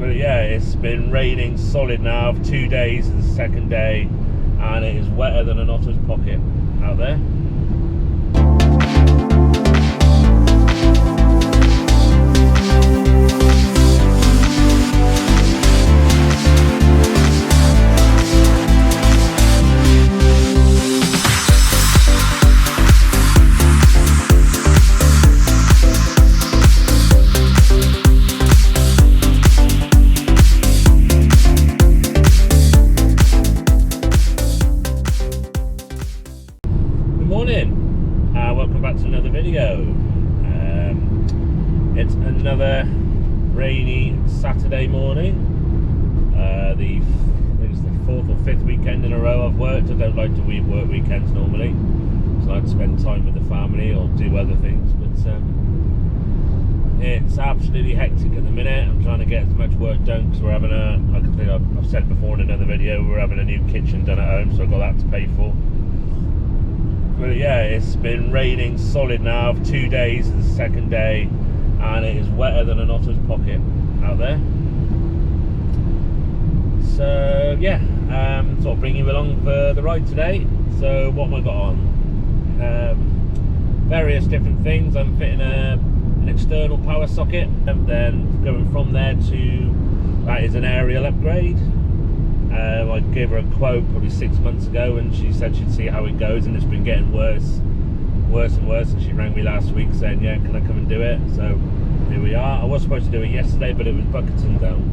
But yeah, it's been raining solid now for 2 days, the second day, and it is wetter than an otter's pocket out there. Welcome back to another video. It's another rainy Saturday morning. I think it's the 4th or 5th weekend in a row I've worked. I don't like to work weekends normally, so I'd spend time with the family or do other things, but it's absolutely hectic at the minute. I'm trying to get as much work done because we're having like I think I've said before in another video, we're having a new kitchen done at home, so I've got that to pay for. But yeah, it's been raining solid now for 2 days, the second day, and it is wetter than an otter's pocket out there. So yeah, sort of bring you along for the ride today. So what have I got on? Various different things. I'm fitting an external power socket, and then going from there to that is an aerial upgrade. I gave her a quote probably 6 months ago, and she said she'd see how it goes, and it's been getting worse and worse. And she rang me last week saying, "Yeah, can I come and do it?" So here we are. I was supposed to do it yesterday, but it was bucketing down,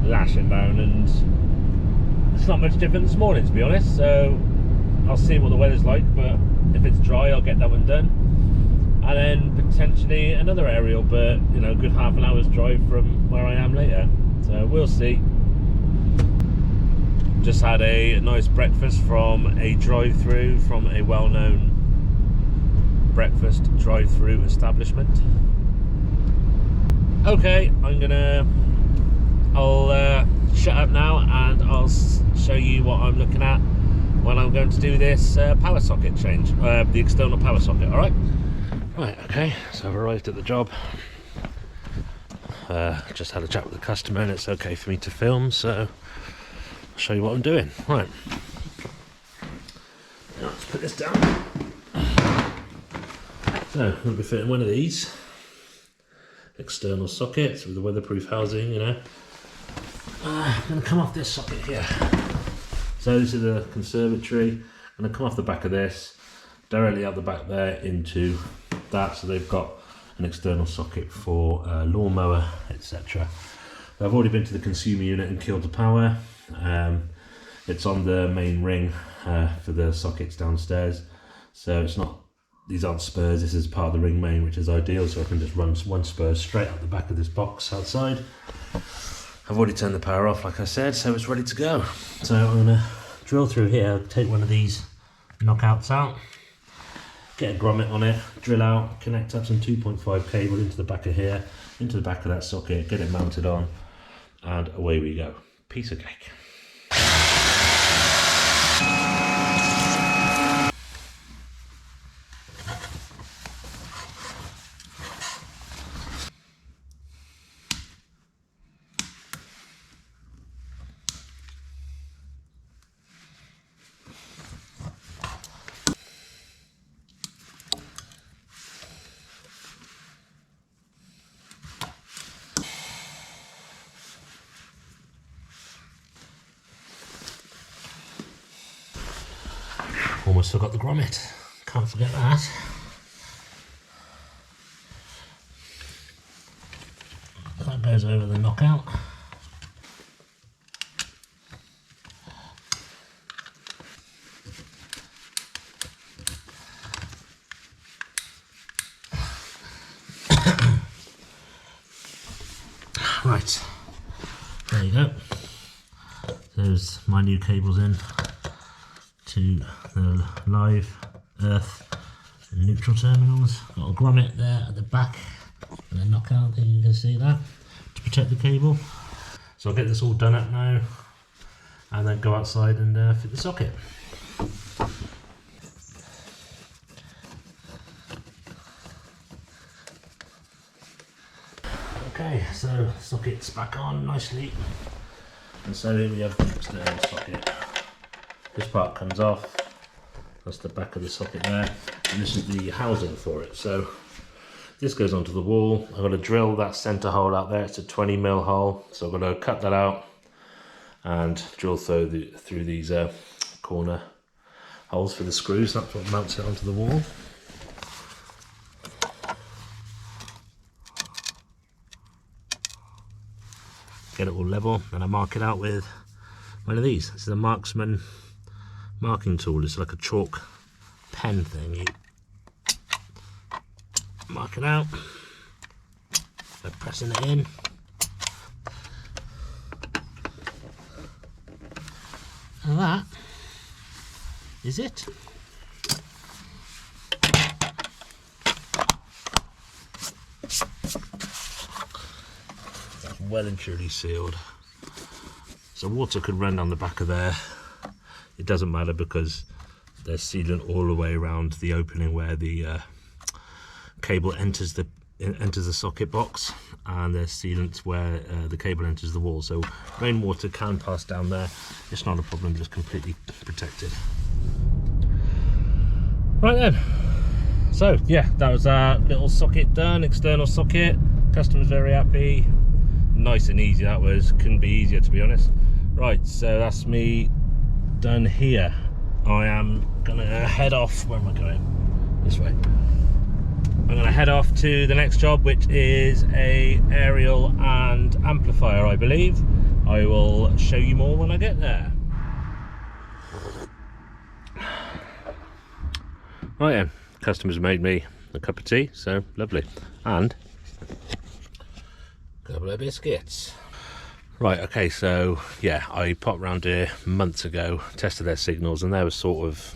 lashing down, and it's not much different this morning, to be honest. So I'll see what the weather's like, but if it's dry, I'll get that one done, and then potentially another aerial, but you know, a good half an hour's drive from where I am later. So we'll see. Just had a nice breakfast from a drive-through from a well-known breakfast drive-through establishment. Okay, I'll shut up now and I'll show you what I'm looking at when I'm going to do this power socket change, the external power socket. All right, okay, so I've arrived at the job. Just had a chat with the customer and it's okay for me to film, so show you what I'm doing. Right, now let's put this down. So I'm going to be fitting one of these external sockets with the weatherproof housing, you know. I'm going to come off this socket here. So this is the conservatory. I'm going to come off the back of this, directly out the back there into that, so they've got an external socket for lawnmower, etc. I've already been to the consumer unit and killed the power. It's on the main ring for the sockets downstairs, so it's not, these aren't spurs, this is part of the ring main, which is ideal, so I can just run one spur straight out the back of this box outside. I've already turned the power off, like I said, so it's ready to go. So I'm going to drill through here, take one of these knockouts out, get a grommet on it, drill out, connect up some 2.5 cable into the back of here, into the back of that socket, get it mounted on, and away we go. Piece of cake. Almost forgot the grommet, can't forget that. That goes over the knockout. Right, there you go. There's my new cables in to the live, earth and neutral terminals. Got a grommet there at the back and a knockout, you can see that, to protect the cable. So I'll get this all done up now and then go outside and fit the socket. Okay, so socket's back on nicely. And so here we have the external socket. This part comes off. That's the back of the socket there. And this is the housing for it. So this goes onto the wall. I've got to drill that center hole out there. It's a 20mm hole. So I've got to cut that out and drill through these corner holes for the screws. That's what mounts it onto the wall. Get it all level, and I mark it out with one of these. This is a Marksman marking tool. It's like a chalk pen thing. You mark it out by pressing it in. And that is it. That's well and truly sealed. So water could run down the back of there. It doesn't matter because there's sealant all the way around the opening where the cable enters the socket box, and there's sealant where the cable enters the wall. So rainwater can pass down there. It's not a problem, just completely protected. Right then. So yeah, that was our little socket done, external socket. Customer's very happy. Nice and easy that was. Couldn't be easier, to be honest. Right, so that's me done here. I am gonna head off. Where am I going? This way. I'm gonna head off to the next job, which is a aerial and amplifier, I believe. I will show you more when I get there. Right then, customers made me a cup of tea, so lovely. And a couple of biscuits. Right, okay, so yeah, I popped round here months ago, tested their signals, and they were sort of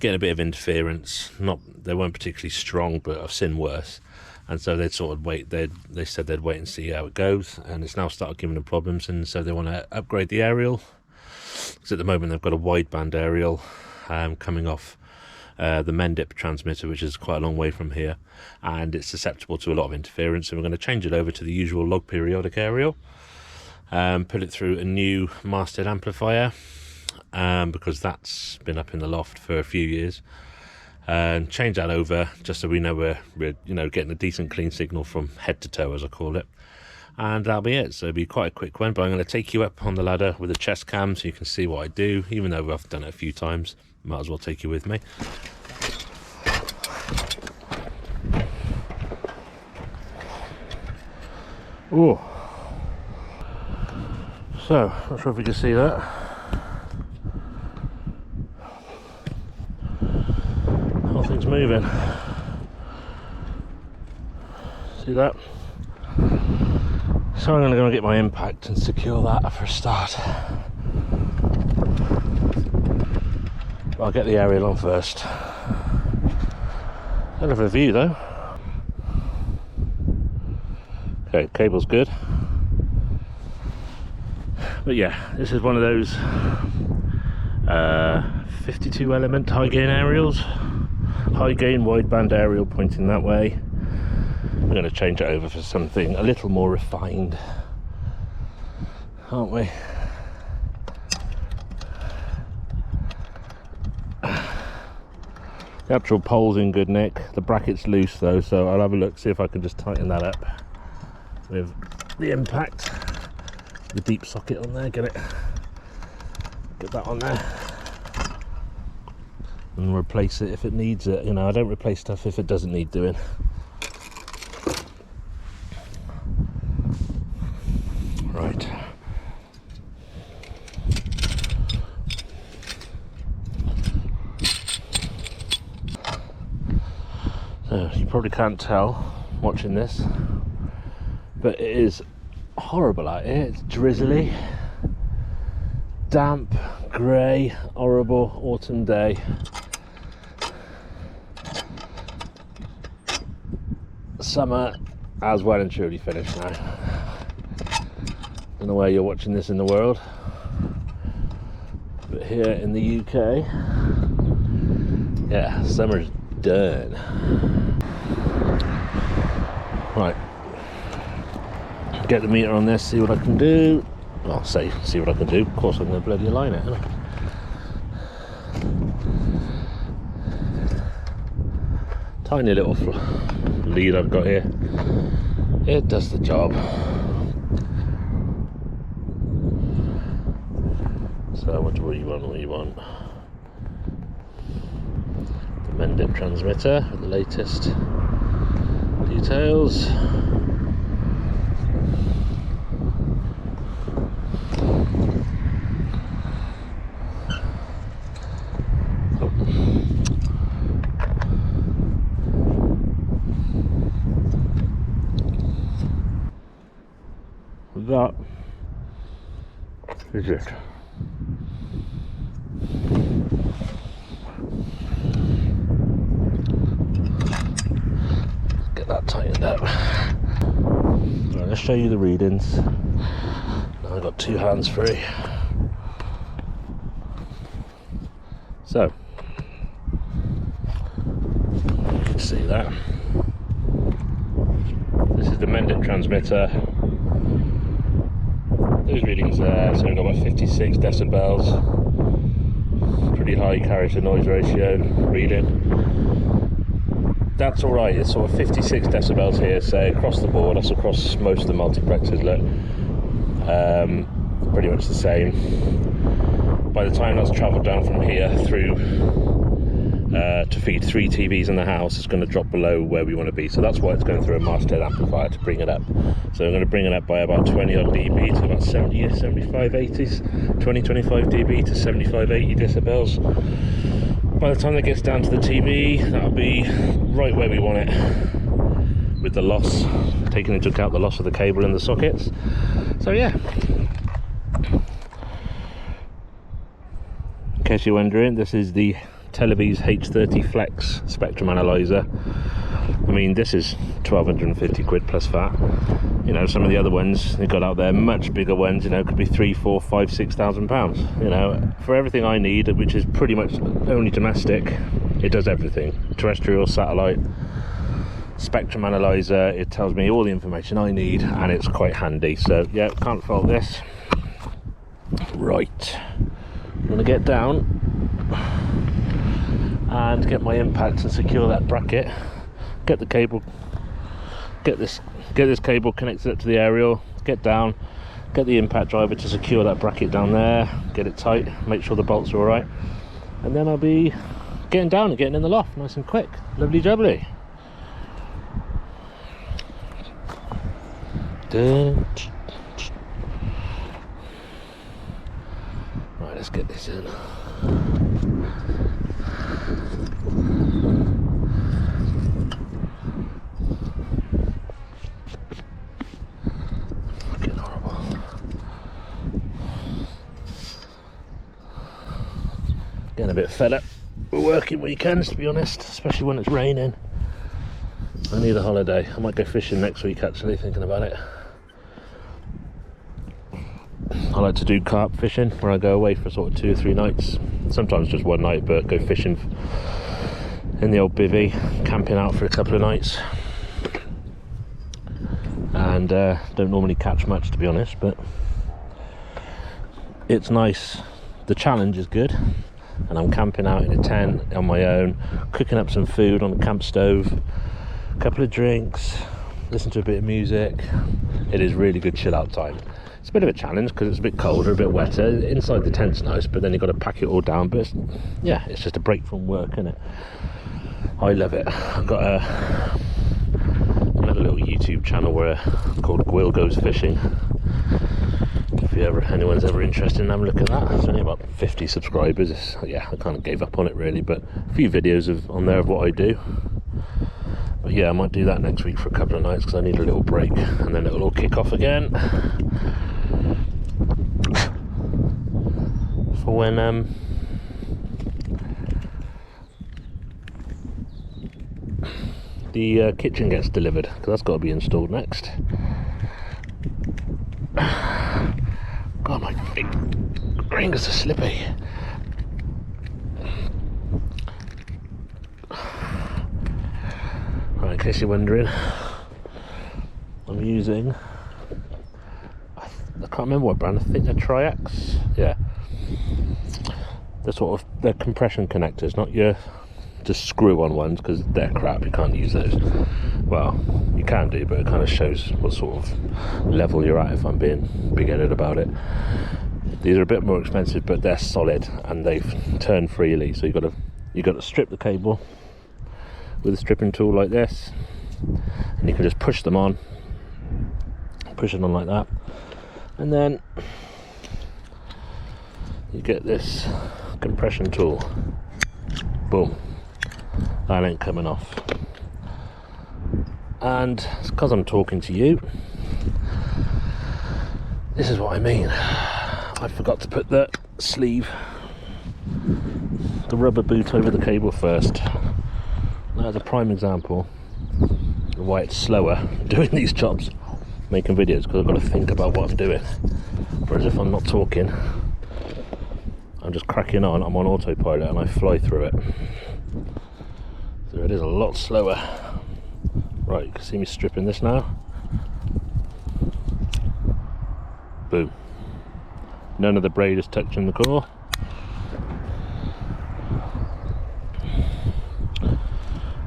getting a bit of interference. They weren't particularly strong, but I've seen worse. And so they'd sort of wait. They said they'd wait and see how it goes, and it's now started giving them problems. And so they want to upgrade the aerial, because at the moment they've got a wideband aerial coming off the Mendip transmitter, which is quite a long way from here, and it's susceptible to a lot of interference. So we're going to change it over to the usual log periodic aerial, put it through a new masthead amplifier, because that's been up in the loft for a few years, and change that over just so we know we're getting a decent clean signal from head to toe, as I call it. And that'll be it. So it'll be quite a quick one, but I'm going to take you up on the ladder with a chest cam so you can see what I do. Even though I've done it a few times, might as well take you with me. Oh, so not sure if you can see that. Whole thing's moving. See that? So I'm going to go and get my impact and secure that for a start. But I'll get the aerial on first. Hell of a view though. Okay, cable's good. But yeah, this is one of those 52 element high gain aerials. High gain wideband aerial pointing that way. We're going to change it over for something a little more refined, aren't we? The actual pole's in good nick. The bracket's loose though, so I'll have a look, see if I can just tighten that up with the impact. The deep socket on there, get that on there, and replace it if it needs it. You know, I don't replace stuff if it doesn't need doing. Right. So you probably can't tell watching this, but it is horrible out here. It's drizzly, damp, grey, horrible autumn day. Summer has well and truly finished now. Don't know where you're watching this in the world, but here in the UK, yeah, summer's done. Right, get the meter on this, see what I can do. Well, see what I can do. Of course, I'm going to bloody align it, aren't I? Tiny little lead I've got here. It does the job. So what do you want? The Mendip transmitter with the latest details. That is it. Get that tightened up. Right, let's show you the readings. Now I've got 2 hands free. So, you can see that. This is the Mendip transmitter. Those readings there, so we've got about 56 decibels. Pretty high carriage to noise ratio reading. That's alright, it's sort of 56 decibels here, say across the board, that's across most of the multiplexes, look. Pretty much the same. By the time that's travelled down from here through to feed 3 TVs in the house, it's going to drop below where we want to be. So that's why it's going through a masthead amplifier to bring it up. So I'm going to bring it up by about 20 odd dB to about 70, 75, 80s, 20, 25 dB to 75, 80 decibels. By the time it gets down to the TV, that'll be right where we want it, with the loss, taking into account the loss of the cable in the sockets. So yeah. In case you're wondering, this is the Televis H30 Flex spectrum analyzer. I mean, this is 1250 quid plus VAT. You know, some of the other ones they got out there, much bigger ones, you know, could be 3, 4, 5, 6,000 pounds. You know, for everything I need, which is pretty much only domestic, it does everything. Terrestrial, satellite, spectrum analyzer. It tells me all the information I need, and it's quite handy. So yeah, can't fault this. Right, I'm gonna get down and get my impact and secure that bracket, get the cable, get this cable connected up to the aerial, get down, get the impact driver to secure that bracket down there, get it tight, make sure the bolts are all right, and then I'll be getting down and getting in the loft nice and quick. Lovely jubbly. Right, let's get this in. Fucking horrible. Getting a bit fed up with working weekends, to be honest, especially when it's raining. I need a holiday. I might go fishing next week, actually, thinking about it. I like to do carp fishing, where I go away for sort of 2 or 3 nights, sometimes just 1 night, but go fishing in the old bivvy, camping out for a couple of nights, and don't normally catch much, to be honest, but it's nice. The challenge is good, and I'm camping out in a tent on my own, cooking up some food on the camp stove, a couple of drinks, listen to a bit of music. It is really good chill out time. It's a bit of a challenge because it's a bit colder, a bit wetter. Inside the tent's nice, but then you've got to pack it all down. But yeah, it's just a break from work, isn't it? I love it. I've got another little YouTube channel called Will Goes Fishing. If anyone's ever interested in having a look at that, it's only about 50 subscribers. Yeah, I kind of gave up on it really, but a few videos on there of what I do. But yeah, I might do that next week for a couple of nights because I need a little break, and then it'll all kick off again for when the kitchen gets delivered, because that's got to be installed next. God, my fingers are slippy. Right, in case you're wondering, I'm using I can't remember what brand, I think they're Triax. Yeah. They're compression connectors, not your just screw on ones, because they're crap, you can't use those. Well, you can do, but it kind of shows what sort of level you're at if I'm being big-headed about it. These are a bit more expensive, but they're solid and they've turned freely, so you've got to strip the cable with a stripping tool like this, and you can just push them on, push it on like that, and then you get this compression tool. Boom, that ain't coming off. And it's because I'm talking to you, this is what I mean. I forgot to put the sleeve, the rubber boot over the cable first. That's a prime example of why it's slower doing these jobs, making videos, because I've got to think about what I'm doing. Whereas if I'm not talking, I'm just cracking on, I'm on autopilot and I fly through it. So it is a lot slower. Right, you can see me stripping this now. Boom. None of the braid is touching the core.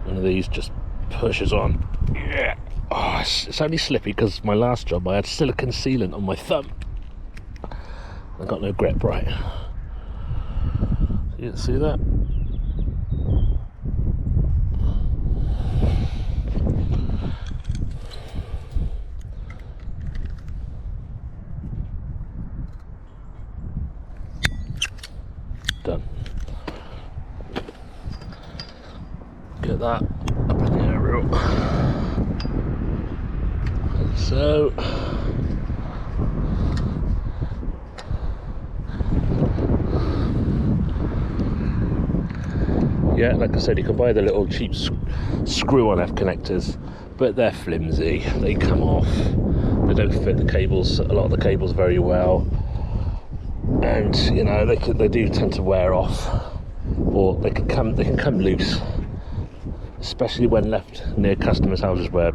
One of these just pushes on. Yeah. Oh, it's only slippy because my last job I had silicone sealant on my thumb. I got no grip, right. You see that? Done. Get that up in the aerial. And so yeah, like I said, you can buy the little cheap screw-on F connectors, but they're flimsy, they come off, they don't fit the cables, a lot of the cables very well, and you know they do tend to wear off, or they can come loose, especially when left near customers' houses where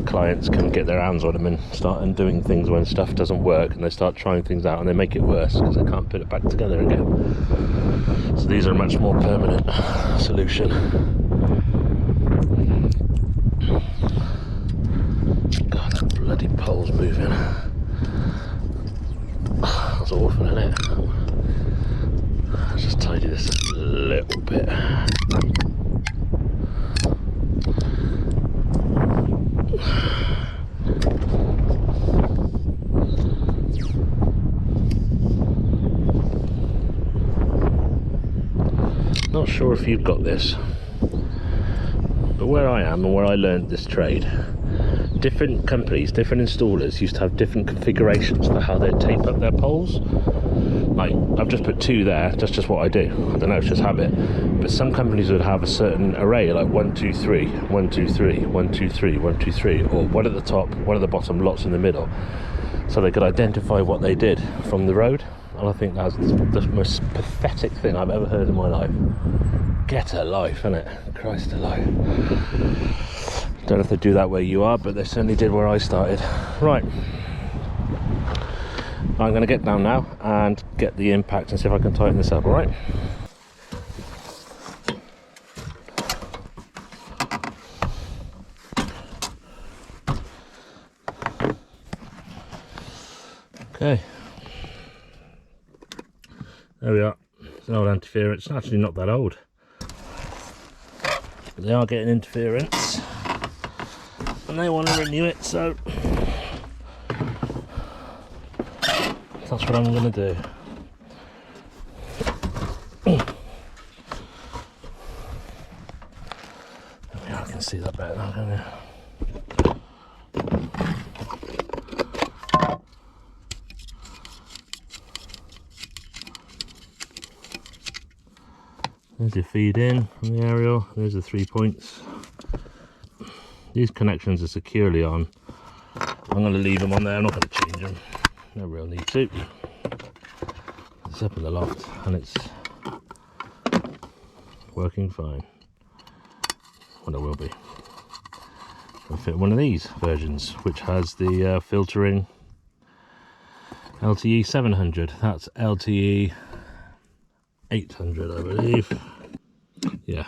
clients can get their hands on them and start doing things when stuff doesn't work, and they start trying things out and they make it worse because they can't put it back together again. So these are a much more permanent solution. God, that bloody pole's moving. That's awful, isn't it? Let's just tidy this a little bit. Not sure if you've got this, but where I am and where I learned this trade, different companies, different installers used to have different configurations for how they tape up their poles. Like, I've just put 2 there, that's just what I do. I don't know, it's just habit. But some companies would have a certain array, like 1, 2, 3, 1, 2, 3, 1, 2, 3, 1, 2, 3, or one at the top, one at the bottom, lots in the middle, so they could identify what they did from the road. And I think that's the most pathetic thing I've ever heard in my life. Get a life, innit? Christ alive. Don't know if they do that where you are, but they certainly did where I started. Right. I'm going to get down now and get the impact and see if I can tighten this up, alright? Okay. There we are. It's an old interference. It's actually not that old. But they are getting interference. And they want to renew it, so that's what I'm going to do. I can see that better now, can't you? There's your feed in on the aerial, there's the 3 points. These connections are securely on. I'm going to leave them on there, I'm not going to change them. No real need to. It's up in the loft and it's working fine. Well, it will be. I'll fit one of these versions, which has the filtering LTE 700, that's LTE 800 I believe. Yeah,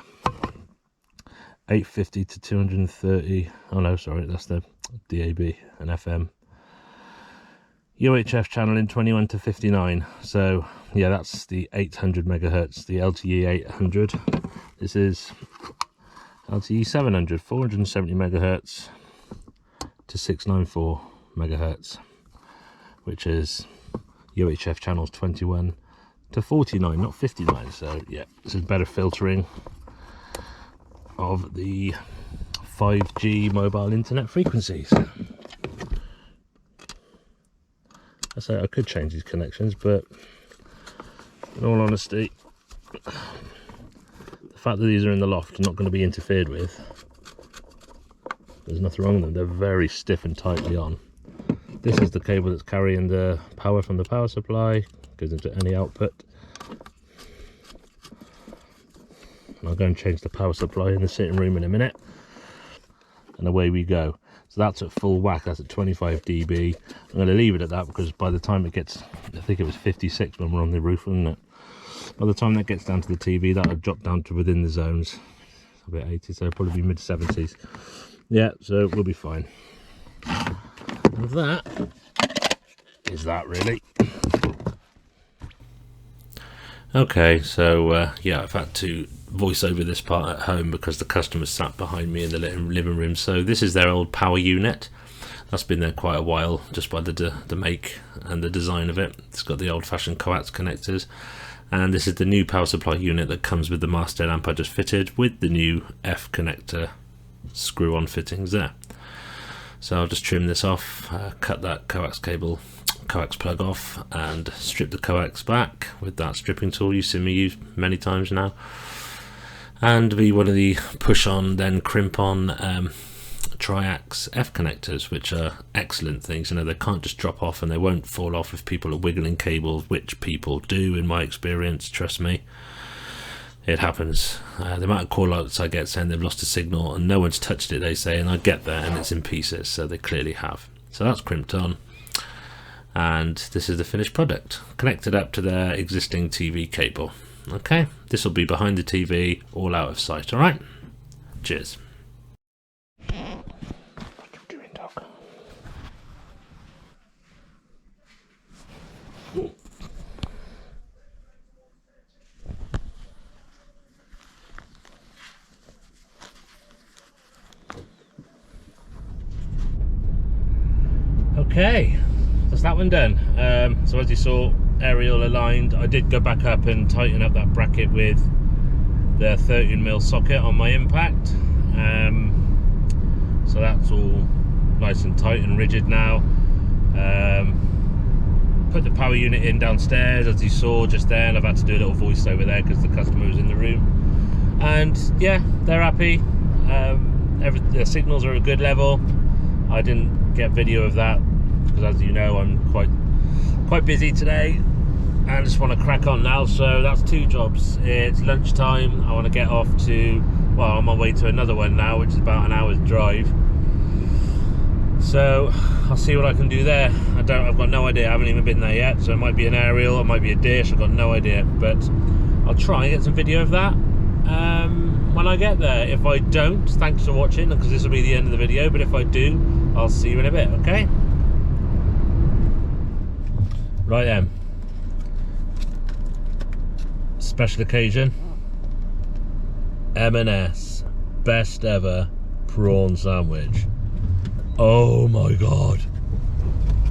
850 to 230. Oh no, sorry, that's the DAB and FM. UHF channel in 21 to 59. So yeah, that's the 800 megahertz, the LTE 800. This is LTE 700, 470 megahertz to 694 megahertz, which is UHF channels 21 to 49, not 59. So yeah, this is better filtering of the 5G mobile internet frequencies. I say I could change these connections, but in all honesty, the fact that these are in the loft are not going to be interfered with. There's nothing wrong with them. They're very stiff and tightly on. This is the cable that's carrying the power from the power supply, goes into any output. And I'll go and change the power supply in the sitting room in a minute, and away we go. So that's at full whack, that's at 25 dB. I'm going to leave it at that because by the time it gets, I think it was 56 when we're on the roof, wasn't it? By the time that gets down to the TV, that'll drop down to within the zones. A bit 80, so it'll probably be mid 70s. Yeah, so we'll be fine. And that is that really. Okay, so yeah, I've had to voice over this part at home because the customer sat behind me in the living room. So this is their old power unit. That's been there quite a while, just by the make and the design of it. It's got the old-fashioned coax connectors, and this is the new power supply unit that comes with the master amp I just fitted with the new F connector screw-on fittings there. So I'll just trim this off, cut that coax plug off, and strip the coax back with that stripping tool you've seen me use many times now, and be one of the push on then crimp on triax F connectors, which are excellent things. You know, they can't just drop off, and they won't fall off if people are wiggling cables, which people do in my experience, trust me. It happens. The amount of call outs I get saying they've lost a signal and no one's touched it, they say, and I get there and it's in pieces, so they clearly have. So that's crimped on, and this is the finished product connected up to their existing TV cable. Okay, this will be behind the TV, all out of sight. All right, cheers. What you doing, dog? Okay, that's that one done. So as you saw, aerial aligned. I did go back up and tighten up that bracket with the 13mm socket on my impact. So that's all nice and tight and rigid now. Put the power unit in downstairs, as you saw just there, and I've had to do a little voice over there because the customer was in the room. And yeah, they're happy. The signals are at a good level. I didn't get video of that because, as you know, I'm quite busy today and I just want to crack on now. So that's two jobs. It's lunchtime. I want to get off to, well, I'm on my way to another one now, which is about an hour's drive. So I'll see what I can do there. I've got no idea. I haven't even been there yet. So it might be an aerial, it might be a dish. I've got no idea, but I'll try and get some video of that when I get there. If I don't, thanks for watching, because this will be the end of the video. But if I do, I'll see you in a bit. Okay. Right then. Special occasion. M&S best ever prawn sandwich. Oh my god,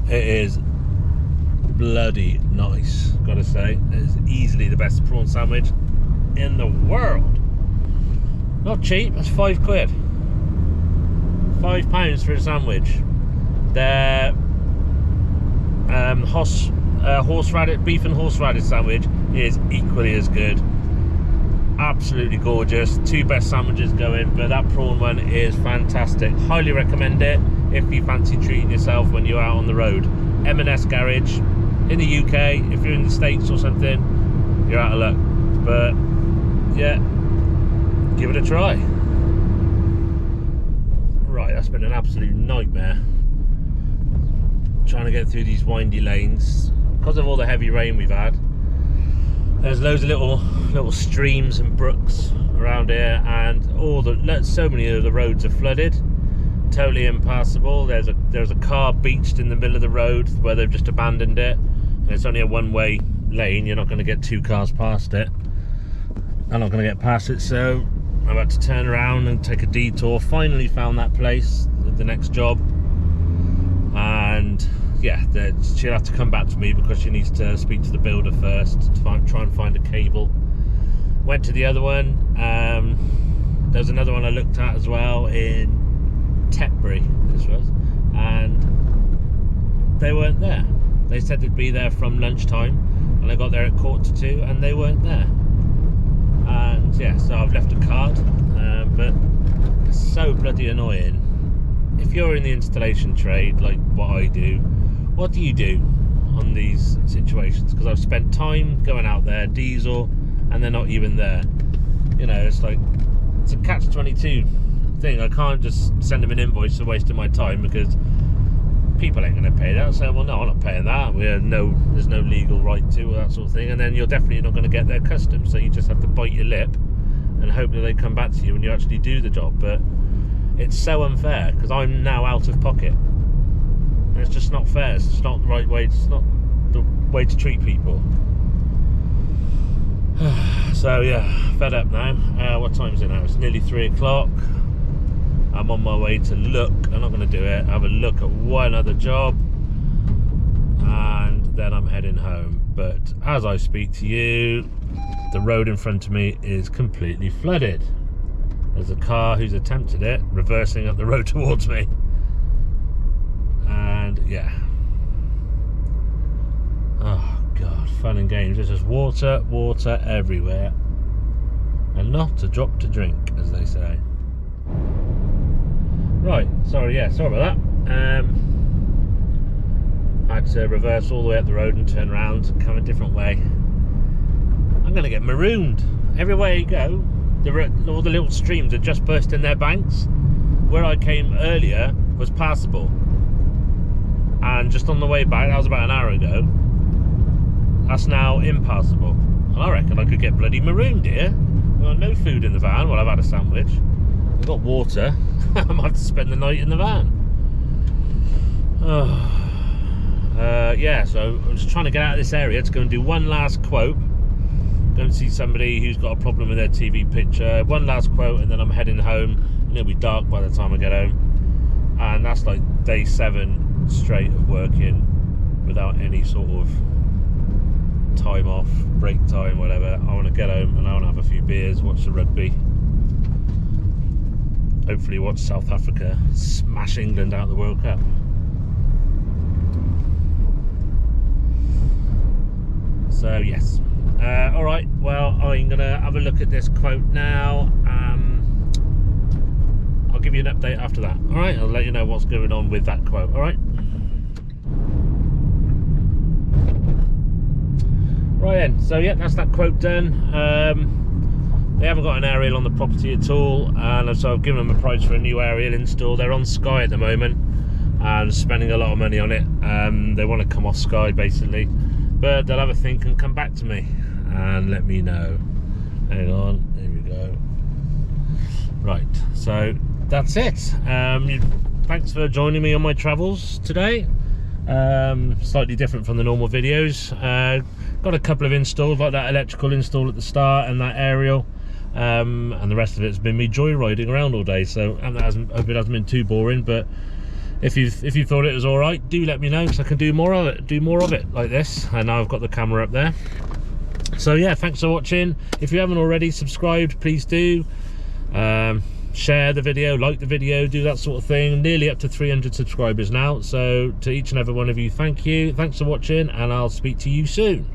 it is bloody nice, gotta say. It is easily the best prawn sandwich in the world. Not cheap, that's £5. £5 for a sandwich. Their horseradish, beef and horseradish sandwich is equally as good. Absolutely gorgeous. Two best sandwiches going, but that prawn one is fantastic. Highly recommend it if you fancy treating yourself when you're out on the road. M&S garage in the UK. If you're in the States or something, you're out of luck. But yeah, give it a try. Right, that's been an absolute nightmare trying to get through these windy lanes because of all the heavy rain we've had. There's loads of little streams and brooks around here, and so many of the roads are flooded, totally impassable. There's a car beached in the middle of the road where they've just abandoned it, and it's only a one-way lane. You're not going to get two cars past it. I'm not going to get past it, so I'm about to turn around and take a detour. Finally found that place, the next job, and yeah, she'll have to come back to me because she needs to speak to the builder first to try and find a cable. Went to the other one. There's another one I looked at as well in Tetbury, this was, and they weren't there. They said they'd be there from lunchtime, and I got there at 1:45 and they weren't there. And yeah, so I've left a card, but it's so bloody annoying. If you're in the installation trade like what I do, what do you do on these situations? Because I've spent time going out there, diesel, and they're not even there. You know, it's like, it's a catch-22 thing. I can't just send them an invoice for wasting my time, because people ain't going to pay that. So, well, no, I'm not paying that. There's no legal right to, that sort of thing. And then you're definitely not going to get their customs. So you just have to bite your lip and hope that they come back to you when you actually do the job. But it's so unfair, because I'm now out of pocket. And it's just not fair. It's just not the right way. It's not the way to treat people. So yeah, fed up now. What time is it now? It's nearly 3 o'clock. I'm on my way to look. I'm not going to do it. Have a look at one other job, and then I'm heading home. But as I speak to you, the road in front of me is completely flooded. There's a car who's attempted it, reversing up the road towards me. And yeah. Oh God, fun and games. There's just water everywhere. And not a drop to drink, as they say. Right, sorry about that. I had to reverse all the way up the road and turn around and come a different way. I'm going to get marooned. Everywhere you go, all the little streams are just bursting their banks. Where I came earlier was passable. And just on the way back, that was about an hour ago, that's now impassable. And I reckon I could get bloody marooned here. I've got no food in the van. Well, I've had a sandwich. I've got water. I might have to spend the night in the van. Yeah, so I'm just trying to get out of this area to go and do one last quote. Go and see somebody who's got a problem with their TV picture. One last quote, and then I'm heading home. And it'll be dark by the time I get home. And that's like day 7 straight of working without any sort of time off, break time, whatever. I want to get home and I want to have a few beers, watch the rugby. Hopefully watch South Africa smash England out of the World Cup. So yes. Alright, well, I'm going to have a look at this quote now. I'll give you an update after that. Alright, I'll let you know what's going on with that quote. Alright. Right then, so yeah, that's that quote done. They haven't got an aerial on the property at all, and so I've given them a price for a new aerial install. They're on Sky at the moment and spending a lot of money on it. They want to come off Sky basically, but they'll have a think and come back to me and let me know. Hang on, here we go. Right, so that's it. Thanks for joining me on my travels today. Slightly different from the normal videos. Got a couple of installs, like that electrical install at the start and that aerial. And the rest of it's been me joyriding around all day, so I hope it hasn't been too boring. But if you thought it was all right, do let me know, because I can do more of it like this. And now I've got the camera up there. So yeah, thanks for watching. If you haven't already subscribed, please do. Share the video, like the video, do that sort of thing. Nearly up to 300 subscribers now, so to each and every one of you, thank you. Thanks for watching, and I'll speak to you soon.